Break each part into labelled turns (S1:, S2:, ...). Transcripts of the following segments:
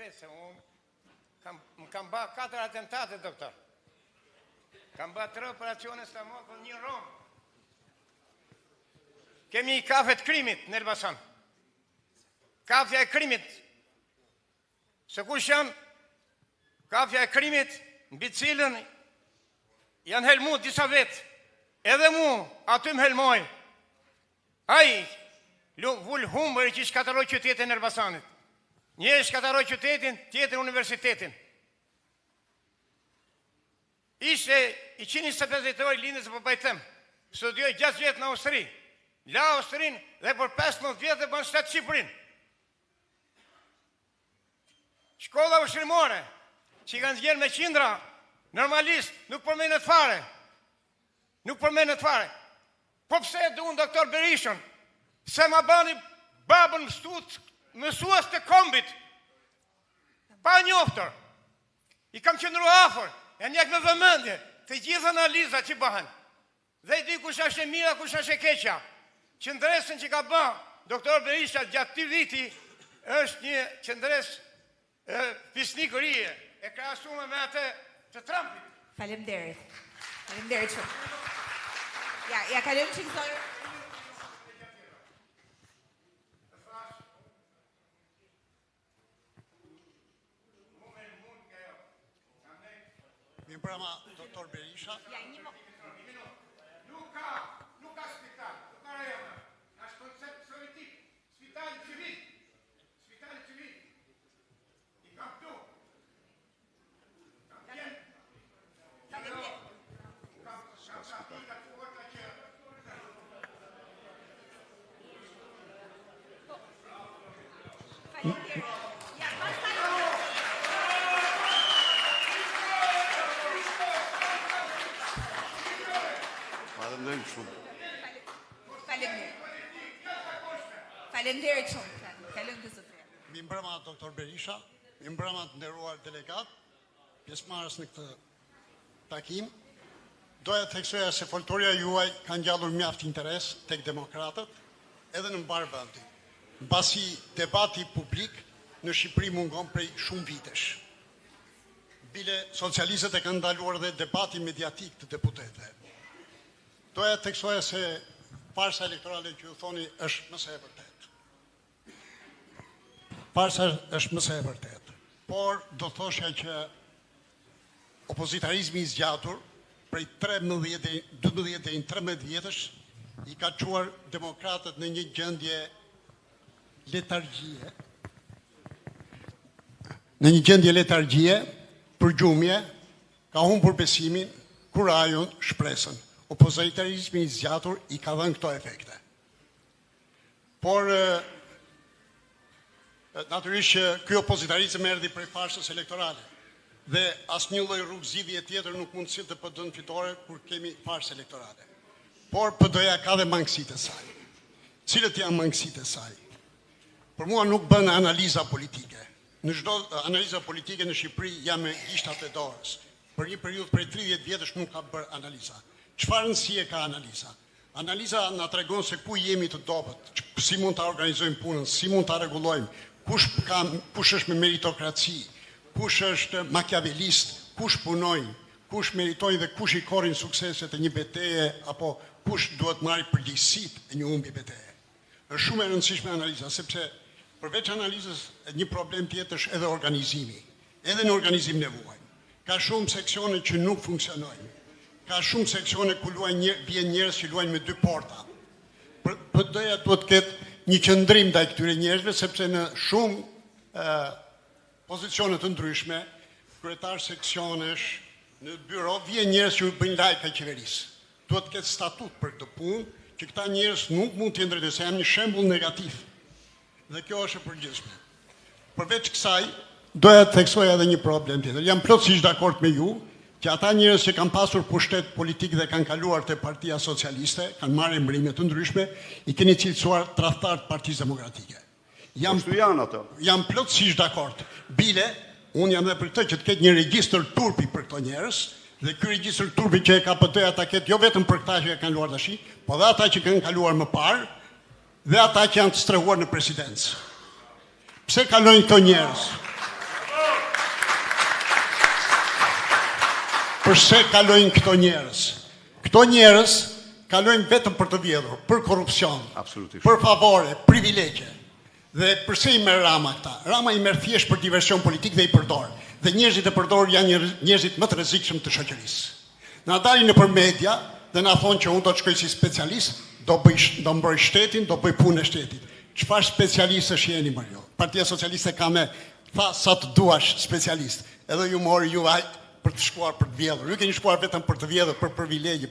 S1: vetë, se unë më kam ba 4 atentate, doktor. Kam ba 3 operacione stamor për 1 Rom. Kemi i kafet krimit në Elbasan. Kafja e krimit. Se kush janë kafja e krimit, mbi cilën janë helmu disa vetë. Edhe mu, aty më helmojnë. Ai, vull humbër që shkataroj qytetin në Elbasanit. Një shkataroj qytetin, tjetër universitetin. Ishte i 150 lindës për bajtëm. Studioj 6 vjetë në Austri. La Austrin dhe për 15 vjetë dhe bën shtetë Shqipërin. Shkolla ushrimore, që kanë zgjerë me qindra, normalisht, nuk përmenet fare. Nuk përmenet fare. Po pse du unë doktor Berishën, se ma bani babën mësues të kombit, pa njoftër. I kam qëndru afer, janë njëk me vëmendje, të gjithë analiza që bëhen. Dhe i di kush është e mira, kush është e keqja. Qëndresën që ka bë doktor Berisha gjatë 2 viti është një qëndres pisnikërie, e krahasuar me atë të Trumpit.
S2: Faleminderit. Faleminderit shumë. Ja kalojmë çik zonë.
S3: Mi mbrëma doktor Berisha.
S1: Nuk ka spital, nuk ka rejona. Është koncept sovjetik, spital civil. Spital civil. I kam tu. Kam tjenë.
S2: Faleminderit shumë. Kalojmë të zotëria.
S3: Mi mbrëma doktor Berisha, mi mbrëma të nderuar delegat, pjesëmarrës në këtë takim. Doja të theksoja se foltoria juaj ka ngjallur mjaft interes tek demokratët, edhe në mbar vendin. Mbasi debati publik në Shqipëri mungon prej shumë vitesh. Bile socialistët e kanë ndaluar dhe debati mediatik të deputetëve. Doja të theksoja se farsa elektorale që ju thoni është mëse e vërtet. Farsa është mëse e vërtet. Por do thosha që opozitarizmi i zgjatur prej 12 deri në 13 vjetësh i ka çuar demokratët në një gjendje letargjie. Në një gjendje letargjie, përgjumje, ka humbur besimin, kurajon, shpresën. Opozitarizmi i zgjatur i ka dhënë këto efekte. Por natyrisht që ky opozitarizëm erdhi prej farsës elektorale dhe asnjë lloj rrugëzidhje tjetër nuk mund të sillte PD-n fitore kur kemi farsë elektorale. Por PD-ja ka dhe mangësitë e saj. Cilët janë mangësitë e saj? Për mua nuk bën analiza politike. Në çdo analiza politike në Shqipëri jam me gishtat e dorës. Për një periudhë prej 30 vjetësh nuk ka bërë analiza. Çfarë rëndësie ka analiza? Analiza na tregon se ku jemi të dobët, si mund ta organizojmë punën, si mund ta rregullojmë, kush është me meritokraci, kush është makiavelist, kush punojnë, kush meritojnë dhe kush i korrin sukseset e një betejë apo kush duhet marrë përgjegjësitë e një humbje betejë. Është shumë e rëndësishme analiza, sepse përveç analizës një problem tjetër është edhe organizimi. Edhe në organizim nevojnë. Ka shumë seksione që nuk funksionojnë. Ka shumë seksione ku vjen njerëz që luajnë me 2 porta. PD-ja duhet të ketë një qëndrim ndaj këtyre njerëzve, sepse në shumë pozicione të ndryshme, kryetar seksionesh, në byro, vjen njerëz që bëjnë lajka qeverisë. Duhet të ketë statut për këtë punë, që këta njerëz nuk mund të ndërtojnë, se janë një shembull negativ. Dhe kjo është e përgjithshme. Përveç kësaj, doja të theksoj edhe një problem tjetër. Jam plotësisht dakord me ju që ata njerëz që kanë pasur pushtet politik dhe kanë kaluar te Partia Socialiste, kanë marrë emërime të ndryshme, i keni cilësuar tradhtar të Partisë Demokratike. Jam plotësisht dakord. Bile, unë jam dhe për këtë që të ketë një regjistër turpi për këto njerëz, dhe ky regjistër turpi që e ka PD-ja ta ketë jo vetëm për këta që kanë kaluar tash, por edhe ata që kanë kaluar më parë dhe ata që janë të strehuar në presidencë. Pse kalojnë këto njerëz? përse kalojnë këto njerëz. Këto njerëz kalojnë vetëm për të vjedhur, për korrupsion, për favore, privilegje. Dhe përse i merr Rama këta? Rama i merr thjesht për diversion politik dhe i përdor. Dhe njerëzit e përdor janë njerëzit më të rrezikshëm të shoqërisë. Na dalin nëpër media dhe na thonë që unë do të shkoj si specialist, do mbroj shtetin, do bëj punë e shtetit. Çfarë specialistësh jeni më ju? Partia Socialiste ka me tha sa të duash specialist. Edhe ju mori ju për të shkuar për të vjedhur. Ju keni shkuar vetëm për të vjedhur, për privilegje.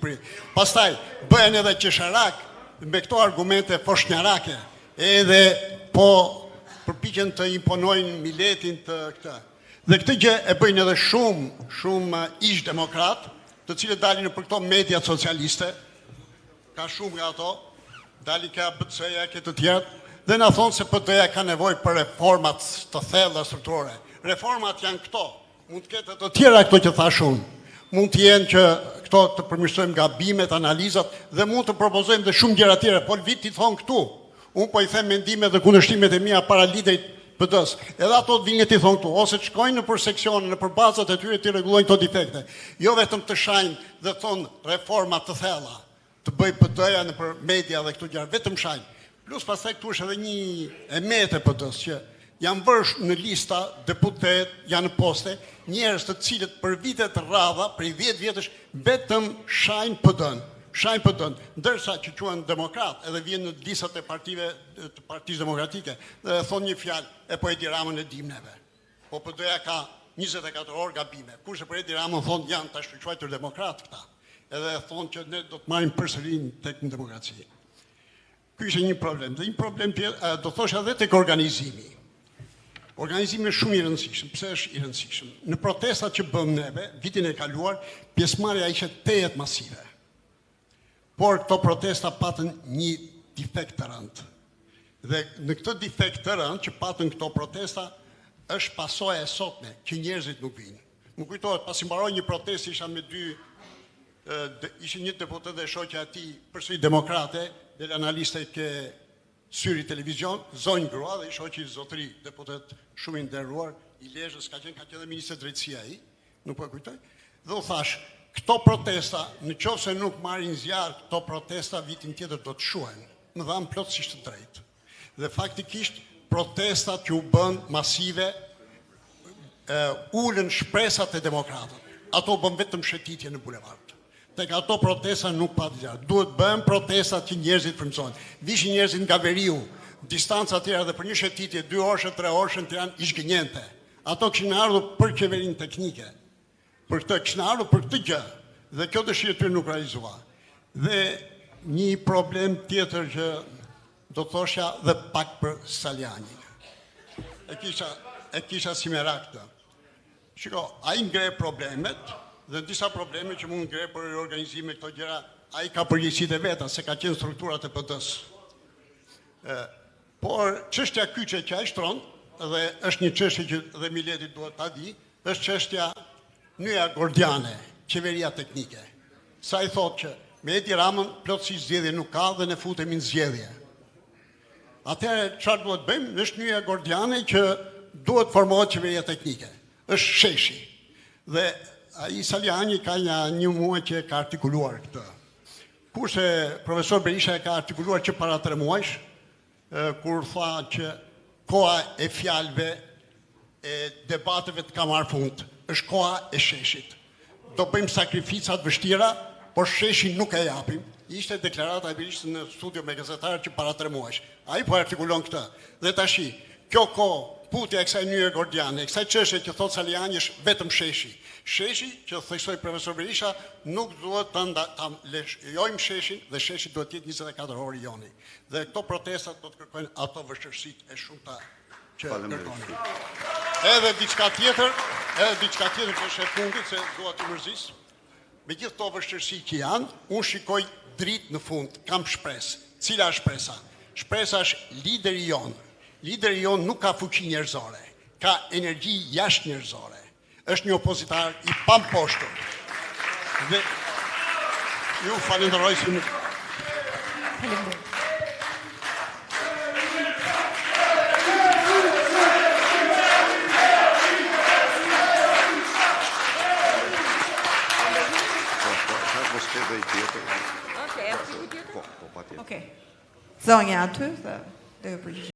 S3: Pastaj bëhen edhe qesharak me këto argumente foshnjarake. Edhe po përpiqen të imponojnë miletin të këtë. Dhe këtë gjë e bëjnë edhe shumë ish demokrat, të cilët dalin për këto media socialiste, ka shumë nga ato, dalin ka BC-ja, këtë të tjerë, dhe na thonë se PD-ja ka nevojë për reformat të thella strukturore. Reformat janë këto, mund të ketë të tjera këto që thash unë. Mund të jenë që këto të përmirësojmë gabimet, analizat dhe mund të propozojmë dhe shumë gjëra tjera, por vit i thonë këtu. Unë po i them mendimet dhe kundërshtimet e mia para liderit PD-s. Edhe ato të vinë ti thonë këtu, ose të shkojnë në për seksione, në për bazat e tyre të rregullojnë këto defekte. Jo vetëm të shajnë dhe thonë reforma të thella, të bëj PD-ja në për media dhe këto gjëra, vetëm shajnë. Plus pastaj këtu është edhe një emet e PD-s që janë vërsh në lista deputet, janë në poste, njerëz të cilët për vitet rradha, prej 10 vjetësh, vetëm shajnë PD-n. Shajnë PD-n, ndërsa që quhen demokrat, edhe vjen në listat e Partisë Demokratike, dhe thonë një fjalë, e po Edi Ramën e dim neve. Po PD-ja ka 24 orë gabime. Kurse për Edi Ramën thonë janë të shkruajtur demokrat këta. Edhe thonë që ne do të marrim përsërin tek në demokraci. Ky ishte një problem. Dhe një problem tjetër, do thosha edhe tek organizimi. Organizimi është shumë i rëndësishëm. Pse është i rëndësishëm? Në protestat që bëm neve, vitin e kaluar, pjesëmarrja ishte tejet masive. Por këto protesta patën një defekt të rëndë. Dhe në këtë defekt të rëndë që patën këto protesta, është pasojë e sotme që njerëzit nuk vinë. Më kujtohet, pasi mbaroi një protestë, ishte një deputet dhe shoqja e tij, përsëri demokrate, dhe analiste ke Syri Televizion, zonjë grua dhe i shoqi zotëri, deputet shumë i nderuar, i Lezhës, ka qenë edhe ministër drejtësia ai, nuk po e kujtoj. Dhe u thash, këto protesta, në qoftë se nuk marrin zjarr, këto protesta vitin tjetër do të shuhen. Më dhanë plotësisht të drejtë. Dhe faktikisht protestat që u bën masive ulën shpresat e demokratëve. Ato bën vetëm shëtitje në bulevard. Tek ato protesta nuk pa zjarr. Duhet bën protestat që njerëzit frymëzohen. Vishin njerëzit nga veriu, distanca të tjera dhe për një shëtitje 2 orë, 3 orë në Tiranë ish gënjente. Ato kishin ardhur për qeverinë teknike. Për këtë kishin ardhur për këtë gjë. Dhe kjo dëshirë tyre nuk realizua. Dhe një problem tjetër që do thosha dhe pak për Salianin. E kisha si merak këtë. Shiko, ai ngre problemet dhe disa probleme që mund ngre për organizime këto gjëra, ai ka përgjegjësitë e veta se ka qenë strukturat e PD-s. Por çështja kyçe që ai shtron dhe është një çështje që dhe Mileti duhet ta di, është çështja Nyja Gordiane, qeveria teknike. Sa i thotë që me Edi Ramën plotësisht zgjedhje nuk ka dhe ne futemi në zgjedhje. Atëherë çfarë duhet bëjmë? Është Nyja Gordiane që duhet formohet qeveria teknike. Është sheshi. Dhe ai Saliani ka një muaj që ka artikuluar këtë. Kurse profesor Berisha e ka artikuluar që para 3 muajsh, kur tha që koha e fjalëve e debateve të ka marrë fund, është koha e sheshit. Do bëjmë sakrificat vështira, por sheshin nuk e japim. Ishte deklarata e Berishës në studio me gazetarët që para 3 muajsh. Ai po artikulon këtë. Dhe tashi, kjo kohë, putja e kësaj Nyje Gordiane, kësaj çështje që thot Saliani është vetëm sheshi. Sheshi që theksoi profesor Berisha nuk duhet ta lejojmë sheshin dhe sheshi duhet të jetë 24 orë joni. Dhe këto protestat do të kërkojnë ato vështirësitë e shumta që kërkojnë. Edhe diçka tjetër që është e fundit se dua të mërzis. Me gjithë këto vështirësi që janë, unë shikoj dritë në fund, kam shpresë. Cila është shpresa? Shpresa është lideri jonë. Lideri jonë nuk ka fuqi njerëzore, ka energji jashtë njerëzore. Është një opozitar i pamposhtur. Dhe ju falenderoj si më...
S4: Edhe i tjetër.
S2: Okej, aty ku tjetër?
S4: Po, patjetër.
S2: Okej. Zonja aty dhe do ju përgjigj.